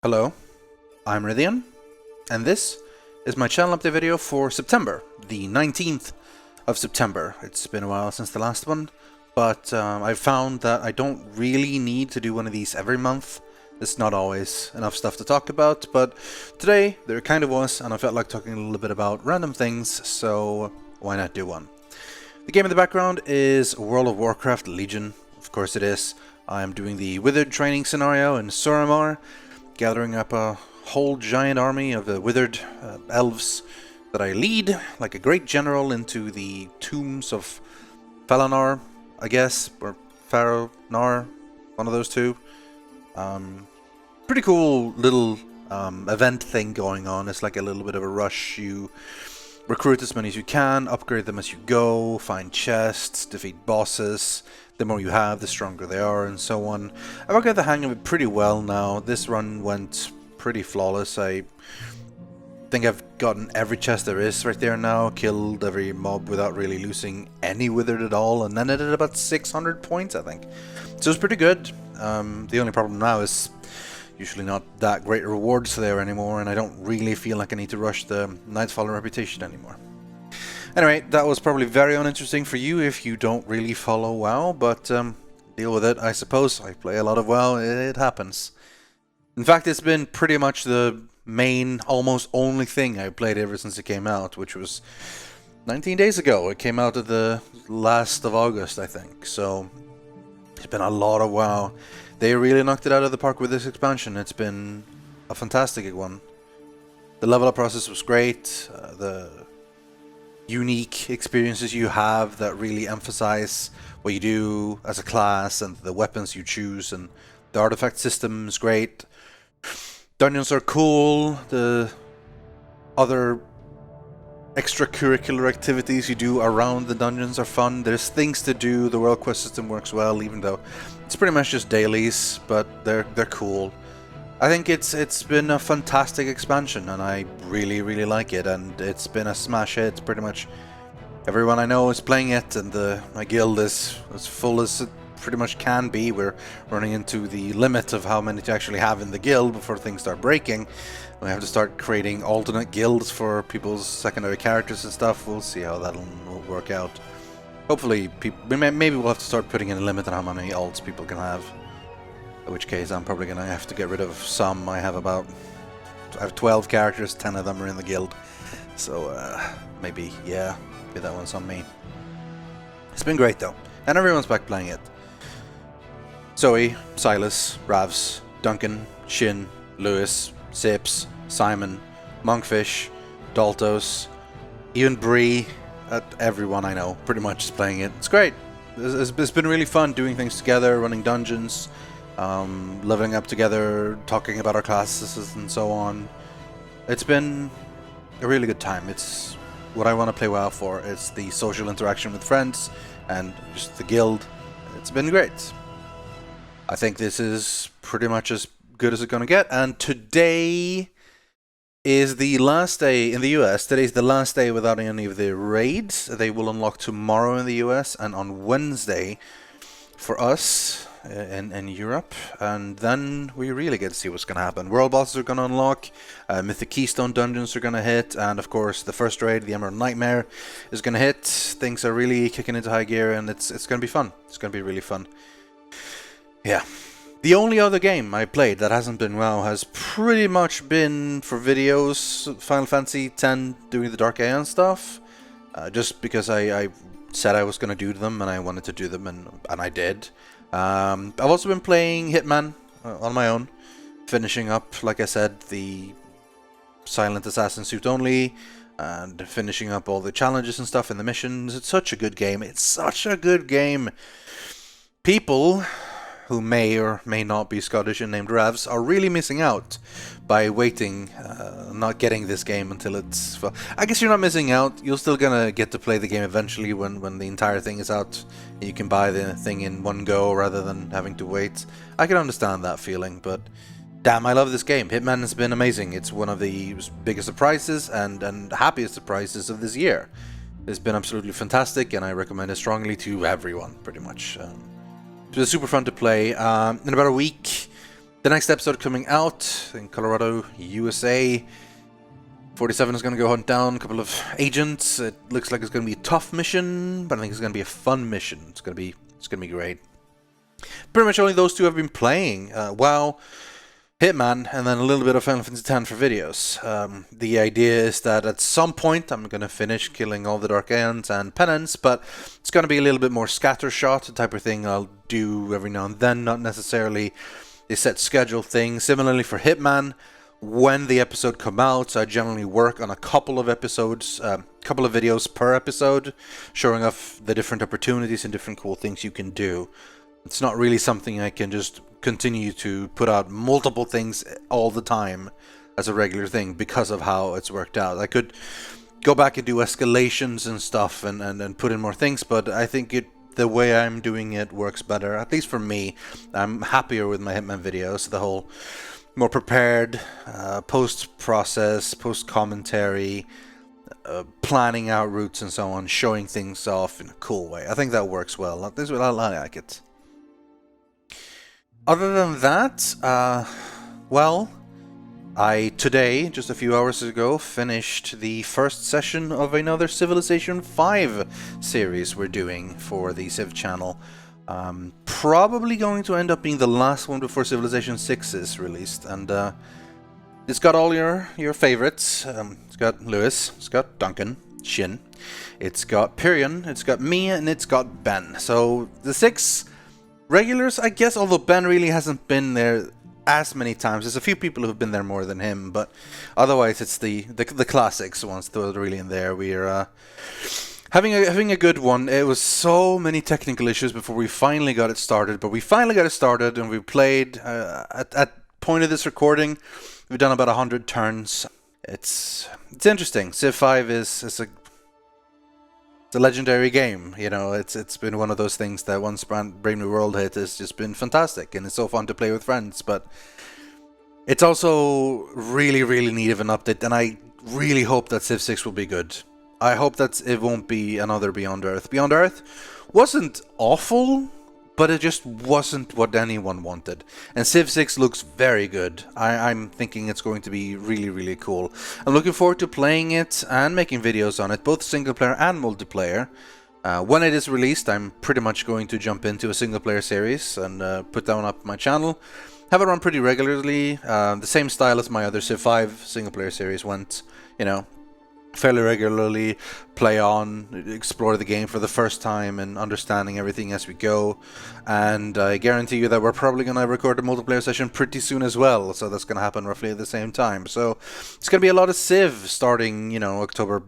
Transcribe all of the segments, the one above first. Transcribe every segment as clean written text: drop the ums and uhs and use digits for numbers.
Hello, I'm Rythian, and this is my channel update video for September, the 19th of September. It's been a while since the last one, but I've found that I don't really need to do one of these every month. There's not always enough stuff to talk about, but today there kind of was, and I felt like talking a little bit about random things, so why not do one? The game in the background is World of Warcraft Legion. Of course it is. I am doing the Withered training scenario in Suramar, gathering up a whole giant army of the Withered elves that I lead, like a great general, into the tombs of Falanar, I guess, or Pharaoh-nar, one of those two. Pretty cool little event thing going on. It's like a little bit of a rush. You recruit as many as you can, upgrade them as you go, find chests, defeat bosses. The more you have, the stronger they are, and so on. I've got the hang of it pretty well now. This run went pretty flawless. I think I've gotten every chest there is right there now, killed every mob without really losing any Withered at all, and then it did about 600 points, I think. So it's pretty good. The only problem now is usually not that great rewards there anymore, and I don't really feel like I need to rush the Nightfall reputation anymore. Anyway, that was probably very uninteresting for you if you don't really follow WoW, but deal with it, I suppose. I play a lot of WoW, it happens. In fact, it's been pretty much the main, almost only thing I played ever since it came out, which was 19 days ago. It came out at the last of August, I think, so it's been a lot of WoW. They really knocked it out of the park with this expansion. It's been a fantastic one. The level up process was great. The unique experiences you have that really emphasize what you do as a class and the weapons you choose, and the artifact system is great. Dungeons are cool. The other extracurricular activities you do around the dungeons are fun. There's things to do. The world quest system works well, even though it's pretty much just dailies, but they're cool. I think it's been a fantastic expansion, and I really like it, and it's been a smash hit. Pretty much everyone I know is playing it, and my guild is as full as it pretty much can be. We're running into the limit of how many to actually have in the guild before things start breaking. We have to start creating alternate guilds for people's secondary characters and stuff. We'll see how that'll work out. Hopefully, maybe we'll have to start putting in a limit on how many alts people can have. In which case, I'm probably going to have to get rid of some. I have 12 characters, 10 of them are in the guild. So, maybe that one's on me. It's been great, though. And everyone's back playing it. Zoe, Silas, Ravs, Duncan, Shin, Lewis, Sips, Simon, Monkfish, Daltos, even Bree. Everyone I know pretty much is playing it. It's great. It's been really fun doing things together, running dungeons, leveling up together, talking about our classes and so on. It's been a really good time. It's what I want to play WoW for. It's the social interaction with friends and just the guild. It's been great. I think this is pretty much as good as it's going to get, and today is the last day in the US. Today's the last day without any of the raids. They will unlock tomorrow in the US and on Wednesday for us in Europe, and then we really get to see what's going to happen. World bosses are going to unlock, Mythic Keystone dungeons are going to hit, and of course the first raid, the Emerald Nightmare, is going to hit. Things are really kicking into high gear, and it's going to be fun. It's going to be really fun. Yeah. The only other game I played that hasn't been WoW has pretty much been for videos, Final Fantasy X doing the Dark Aeon stuff, just because I said I was going to do them and I wanted to do them, and I did. I've also been playing Hitman on my own, finishing up, like I said, the Silent Assassin suit only, and finishing up all the challenges and stuff in the missions. It's such a good game. It's such a good game. People who may or may not be Scottish and named Ravs are really missing out by waiting, not getting this game until it's... Well, I guess you're not missing out. You're still gonna get to play the game eventually when the entire thing is out. You can buy the thing in one go rather than having to wait. I can understand that feeling, but damn, I love this game. Hitman has been amazing. It's one of the biggest surprises and happiest surprises of this year. It's been absolutely fantastic, and I recommend it strongly to everyone, pretty much. It was super fun to play. In about a week, The next episode coming out in Colorado, USA. 47 is going to go hunt down a couple of agents. It looks like it's going to be a tough mission, but I think it's going to be a fun mission. It's going to be great. Pretty much only those two have been playing. WoW, Hitman, and then a little bit of Final Fantasy X for videos. The idea is that at some point I'm going to finish killing all the Dark Aeons and Penance, but it's going to be a little bit more scattershot, the type of thing I'll do every now and then, not necessarily a set schedule thing. Similarly for Hitman, when the episode come out, I generally work on a couple of episodes, couple of videos per episode, showing off the different opportunities and different cool things you can do. It's not really something I can just continue to put out multiple things all the time as a regular thing because of how it's worked out. I could go back and do escalations and stuff and put in more things, but I think the way I'm doing it works better, at least for me. I'm happier with my Hitman videos, the whole more prepared post-process, post-commentary, planning out routes and so on, showing things off in a cool way. I think that works well. At least I like it. Other than that, well, I today, just a few hours ago, finished the first session of another Civilization 5 series we're doing for the Civ channel. Probably going to end up being the last one before Civilization 6 is released, and it's got all your favorites. It's got Lewis, it's got Duncan, Shin, it's got Pyrion, it's got me, and it's got Ben. So the 6 regulars, I guess, although Ben really hasn't been there as many times. There's a few people who've been there more than him, but otherwise it's the classics ones that are really in there. We're having a good one. It was so many technical issues before we finally got it started, but we finally got it started and we played at point of this recording. We've done about 100 turns. It's interesting. Civ 5 is a legendary game, you know. It's been one of those things that once Brave New World hit has just been fantastic, and it's so fun to play with friends. But it's also really, really need of an update, and I really hope that Civ 6 will be good. I hope that it won't be another Beyond Earth. Beyond Earth wasn't awful, but it just wasn't what anyone wanted. And Civ 6 looks very good. I'm thinking it's going to be really, really cool. I'm looking forward to playing it and making videos on it, both single player and multiplayer. When it is released, I'm pretty much going to jump into a single player series and put that one up my channel. Have it run pretty regularly, the same style as my other Civ 5 single player series went, you know. Fairly regularly, play on, explore the game for the first time and understanding everything as we go. And I guarantee you that we're probably going to record a multiplayer session pretty soon as well, so that's going to happen roughly at the same time. So it's going to be a lot of Civ starting, you know, October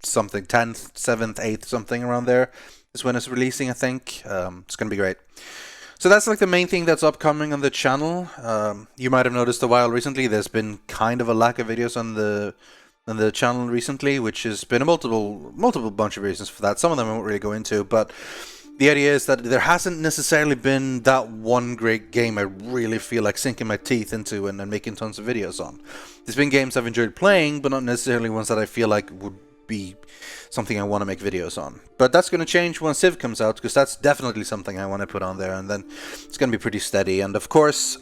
something, 10th, 7th, 8th, something around there is when it's releasing, I think. It's going to be great. So that's like the main thing that's upcoming on the channel. You might have noticed a while recently there's been kind of a lack of videos on the channel recently, which has been a multiple bunch of reasons for that. Some of them I won't really go into, but the idea is that there hasn't necessarily been that one great game I really feel like sinking my teeth into and making tons of videos on. There's been games I've enjoyed playing, but not necessarily ones that I feel like would be something I want to make videos on. But that's going to change when Civ comes out, because that's definitely something I want to put on there, and then it's going to be pretty steady. And of course,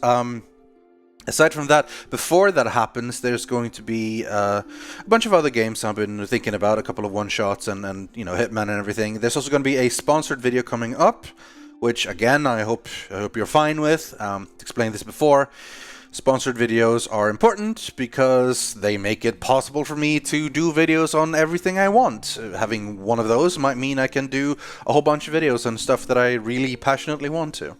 aside from that, before that happens, there's going to be a bunch of other games I've been thinking about, a couple of one-shots and you know, Hitman and everything. There's also going to be a sponsored video coming up, which again, I hope you're fine with. Explained this before. Sponsored videos are important because they make it possible for me to do videos on everything I want. Having one of those might mean I can do a whole bunch of videos on stuff that I really passionately want to.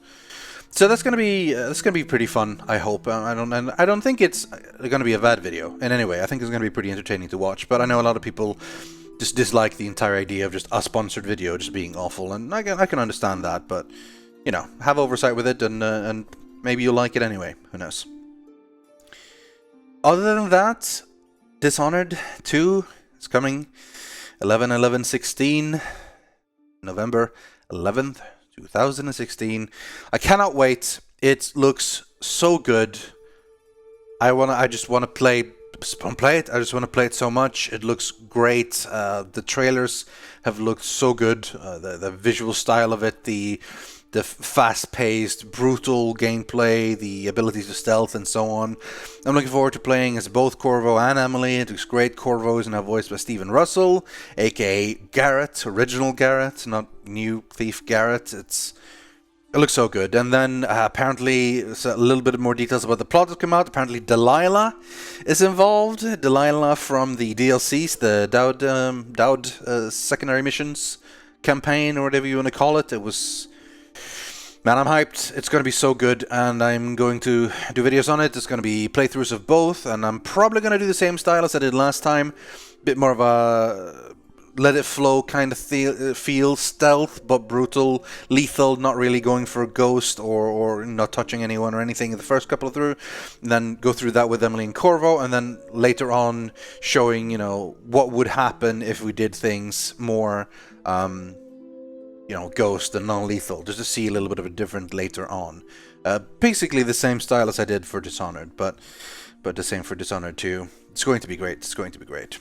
So that's gonna be pretty fun, I hope. I don't think it's gonna be a bad video in any way. I think it's gonna be pretty entertaining to watch. But I know a lot of people just dislike the entire idea of just a sponsored video just being awful, and I can understand that. But you know, have oversight with it, and maybe you'll like it anyway. Who knows? Other than that, Dishonored 2 is coming 11/11/16, November 11th. 2016. I cannot wait. It looks so good. I just want to play it. I just want to play it so much. It looks great. The trailers have looked so good. The visual style of it, the the fast-paced, brutal gameplay, the ability to stealth, and so on. I'm looking forward to playing as both Corvo and Emily. It looks great. Corvo is now voiced by Stephen Russell, aka Garrett, original Garrett, not new Thief Garrett. It looks so good. And then apparently a little bit more details about the plot has come out. Apparently Delilah is involved. Delilah from the DLCs, the Dowd secondary missions campaign, or whatever you want to call it. Man, I'm hyped. It's going to be so good, and I'm going to do videos on it. It's going to be playthroughs of both, and I'm probably going to do the same style as I did last time. Bit more of a let it flow kind of feel, stealth, but brutal, lethal, not really going for a ghost or not touching anyone or anything in the first couple of through. And then go through that with Emily and Corvo, and then later on showing, what would happen if we did things more, ghost and non-lethal, just to see a little bit of a different later on. Basically the same style as I did for Dishonored, but the same for Dishonored 2. It's going to be great. It's going to be great.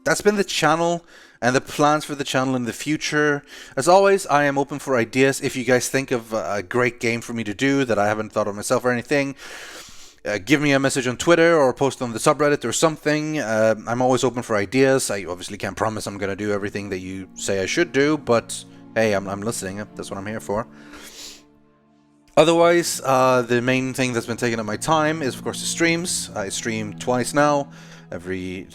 That's been the channel and the plans for the channel in the future. As always, I am open for ideas. If you guys think of a great game for me to do that I haven't thought of myself or anything, give me a message on Twitter or post on the subreddit or something. I'm always open for ideas. I obviously can't promise I'm going to do everything that you say I should do, but hey, I'm listening. That's what I'm here for. Otherwise, the main thing that's been taking up my time is, of course, the streams. I stream twice now.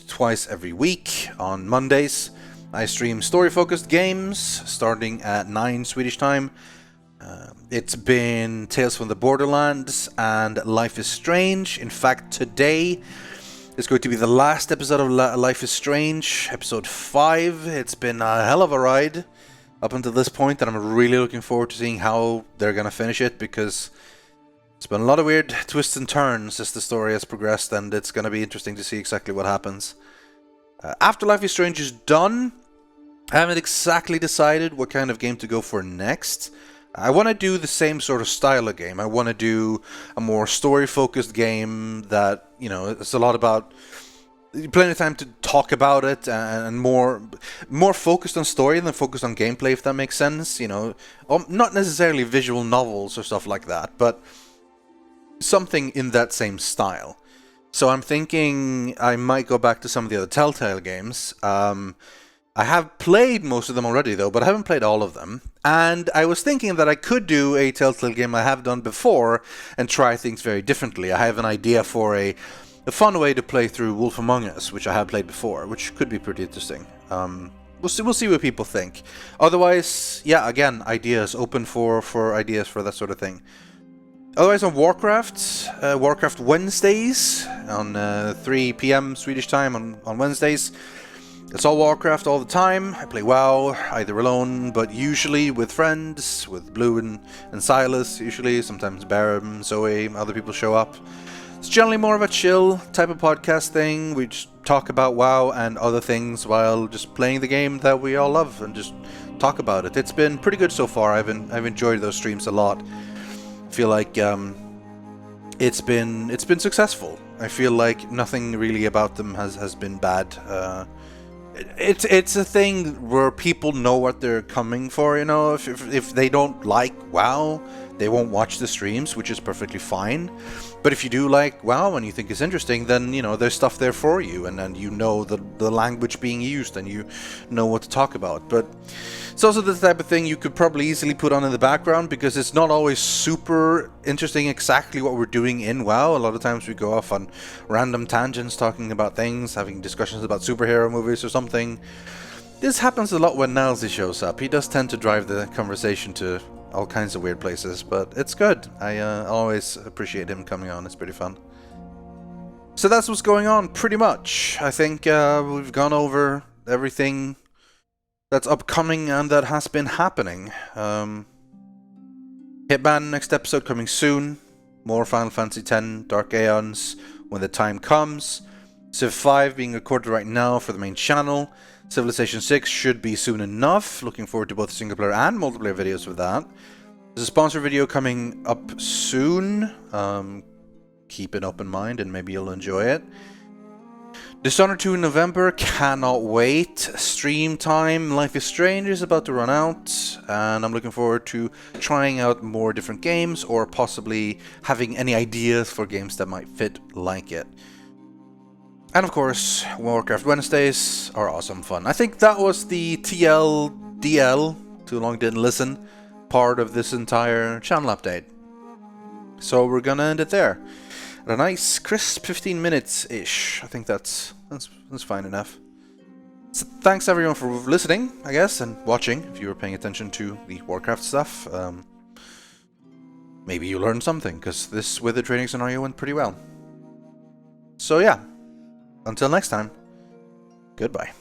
Twice every week on Mondays. I stream story-focused games starting at 9 Swedish time. It's been Tales from the Borderlands and Life is Strange. In fact, today is going to be the last episode of Life is Strange, episode 5. It's been a hell of a ride up until this point, and I'm really looking forward to seeing how they're going to finish it, because it's been a lot of weird twists and turns as the story has progressed, and it's going to be interesting to see exactly what happens. After Life is Strange is done, I haven't exactly decided what kind of game to go for next. I want to do the same sort of style of game. I want to do a more story-focused game that, it's a lot about plenty of time to talk about it, and more focused on story than focused on gameplay, if that makes sense. Not necessarily visual novels or stuff like that, but something in that same style. So I'm thinking I might go back to some of the other Telltale games. I have played most of them already, though, but I haven't played all of them. And I was thinking that I could do a Telltale game I have done before and try things very differently. I have an idea for a fun way to play through Wolf Among Us, which I have played before, which could be pretty interesting. We'll see what people think. Otherwise, yeah, again, ideas, open for ideas for that sort of thing. Otherwise, on Warcraft Wednesdays on 3 p.m. Swedish time on Wednesdays. It's all Warcraft all the time. I play WoW, either alone, but usually with friends, with Blue and Silas, usually. Sometimes Barum, Zoe, other people show up. It's generally more of a chill type of podcast thing. We just talk about WoW and other things while just playing the game that we all love and just talk about it. It's been pretty good so far. I've enjoyed those streams a lot. I feel like it's been successful. I feel like nothing really about them has been bad. It's a thing where people know what they're coming for. If they don't like WoW, they won't watch the streams, which is perfectly fine. But if you do like WoW and you think it's interesting, then there's stuff there for you, and you know the language being used, and you know what to talk about. But it's also the type of thing you could probably easily put on in the background, because it's not always super interesting exactly what we're doing in WoW. A lot of times we go off on random tangents talking about things, having discussions about superhero movies or something. This happens a lot when Nalsy shows up. He does tend to drive the conversation to all kinds of weird places, but it's good. I always appreciate him coming on. It's pretty fun. So that's what's going on, pretty much. I think we've gone over everything that's upcoming and that has been happening. Hitman next episode coming soon. More Final Fantasy X Dark Aeons when the time comes. Civ 5 being recorded right now for the main channel. Civilization 6 should be soon enough. Looking forward to both single player and multiplayer videos for that. There's a sponsor video coming up soon. Keep an open mind and maybe you'll enjoy it. Dishonored 2 in November, cannot wait. Stream time, Life is Strange is about to run out, and I'm looking forward to trying out more different games, or possibly having any ideas for games that might fit like it. And of course, Warcraft Wednesdays are awesome fun. I think that was the TLDL, too long didn't listen, part of this entire channel update. So we're gonna end it there. At a nice, crisp 15 minutes-ish. I think that's fine enough. So thanks everyone for listening, I guess, and watching, if you were paying attention to the Warcraft stuff. Maybe you learned something, because this Wither training scenario went pretty well. So yeah, until next time, goodbye.